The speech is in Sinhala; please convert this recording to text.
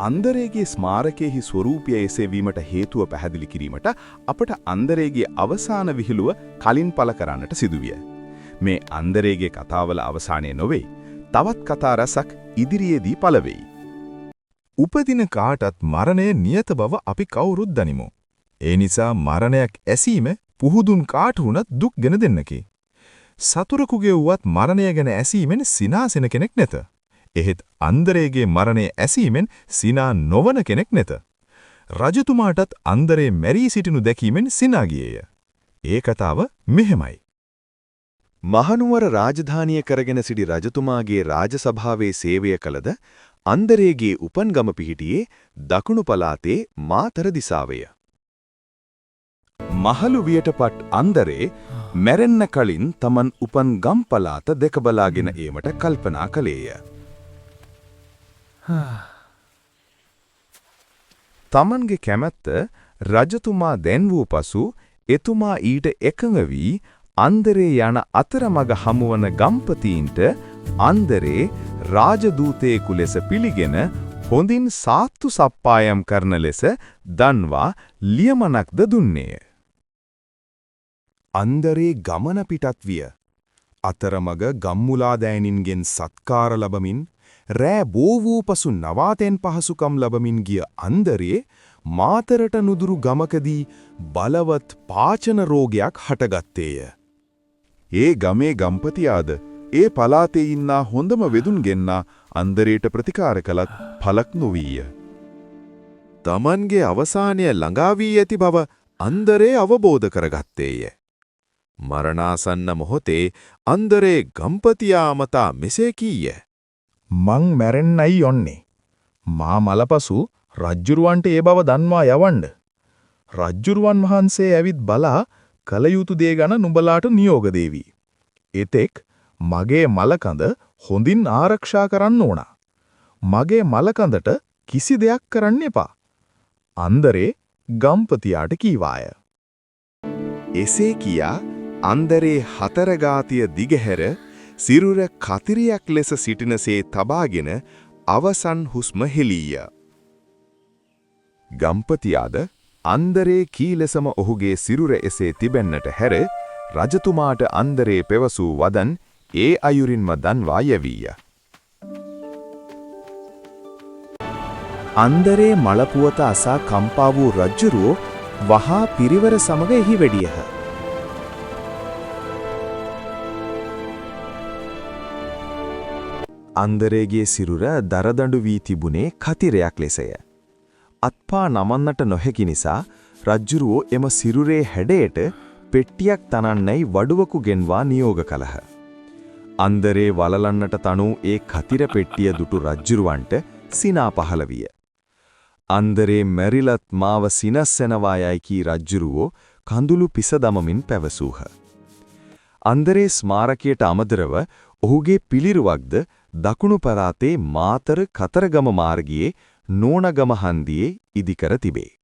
අන්දරේගේ ස්මාරකයේහි ස්වරූපය එසේවීමට හේතුව පැහැදිලි කිරීමට අපට අන්දරේගේ අවසාන විහිළුව කලින් පළ කරන්නට සිදුවිය. මේ අන්දරේගේ කතාවල අවසානය නොවේ. තවත් කතා රසක් ඉදිරියේදී පළ වෙයි. උපදින කාටත් මරණය නියත බව අපි කවුරුත් දනිමු. ඒ නිසා මරණයක් ඇසීම පුහුදුන් කාට වුණත් දුක් ගෙන දෙන්නකි. සතුරෙකුගේ වුවත් මරණය ගැන ඇසීමෙන් සිනාසෙන කෙනෙක් නැත. එහෙත් අන්දරේගේ මරණය ඇසීමෙන් සිනා නොවන කෙනෙක් නැත. රජතුමාටත් අන්දරේ මැරී සිටිනු දැකීමෙන් සිනා ගියේය. ඒ කතාව මෙහෙමයි. මහනුවර රාජධානිය කරගෙන සිටි රජතුමාගේ රාජසභාවේ සේවය කළද අන්දරේගේ උපන්ගම පිහිටියේ දකුණු පළාතේ මාතර දිසාවය. මහලු වියටපත් අන්දරේ මැරෙන්න කලින් තමන් උපන් ගම් පළාත දෙක බලාගෙන ඒමට කල්පනා කළේය. තමන්ගේ කැමැත්ත රජතුමා දැන් වූ පසු එතුමා ඊට එකඟ වී අන්දරේ යන අතරමඟ හමුවන ගම්පතීන්ට අන්දරේ රාජදූතයෙකු ලෙස පිළිගෙන හොඳින් සාත්තු සප්පායම් කරන ලෙස දන්වා ලියමනක්ද දුන්නේය. අන්දරේ ගමන පිටත් විය. අතරමඟ ගම්මුලාදෑනින්ගෙන් සත්කාර ලබමින් රෑ බෝ වූ පසු නවාතෙන් පහසුකම් ලබමින් ගිය අන්දරේ මාතරට නුදුරු ගමකදී බලවත් පාචන රෝගයක් හටගත්තේය. ඒ ගමේ ගම්පතියාද ඒ පලාතේ ඉන්නා හොඳම වෙදුන් ගෙන්නා අන්දරේට ප්‍රතිකාර කළත් පළක් නොවීය. තමන්ගේ අවසානය ළඟා වී ඇති බව අන්දරේ අවබෝධ කරගත්තේය. මරණාසන්න මොහොතේ අන්දරේ ගම්පතියා මතා මෙසේ කීය. මං මැරෙන්නයි යොන්නේ. මා මලපසු රජ්ජුරුවන්ට ඒ බව දන්වා යවන්න. රජ්ජුරුවන් වහන්සේ ඇවිත් බලා කල යුතු දේ ගැන නුඹලාට නියෝග දෙවි. එතෙක් මගේ මලකඳ හොඳින් ආරක්ෂා කරන්න ඕන. මගේ මලකඳට කිසි දෙයක් කරන්න එපා. අන්දරේ ගම්පතියාට කීවාය. එසේ කියා අන්දරේ හතරගාතිය දිගහැර සිරුර කතිරියක් ලෙස සිටිනසේ තබාගෙන අවසන් හුස්ම හෙළීය. ගම්පතියාද අන්දරේ කී ලෙසම ඔහුගේ සිරුර එසේ තිබෙන්නට හැර රජතුමාට අන්දරේ පෙවසූ වදන් ඒ අයුරින්ම දන්වා යැවීය. අන්දරේ මලපුවත අසා කම්පා වූ රජ්ජුරුවෝ වහා පිරිවර සමග එහි වැඩියහ. අන්දරේගේ සිරුර දරදඬු වී තිබුණේ කතිරයක් ලෙසය. අත්පා නමන්නට නොහැකි නිසා රජ්ජුරුවෝ එම සිරුරේ හැඩයට පෙට්ටියක් තනන්නයි වඩුවකු ගෙන්වා නියෝග කළහ. අන්දරේ වලලන්නට තනූ ඒ කතිර පෙට්ටිය දුටු රජ්ජුරුවන්ට සිනා පහළ විය. අන්දරේ මැරිලත් මාව සිනස්සෙනවා යයි කී රජ්ජුරුවෝ කඳුළු පිස දමමින් පැවසූහ. අන්දරේ ස්මාරකයට අමතරව ඔහුගේ පිළිරුවක්ද දකුණු පළාතේ මාතර කතරගම මාර්ගයේ නෝනගම හන්දියේ ඉදිකර තිබේ.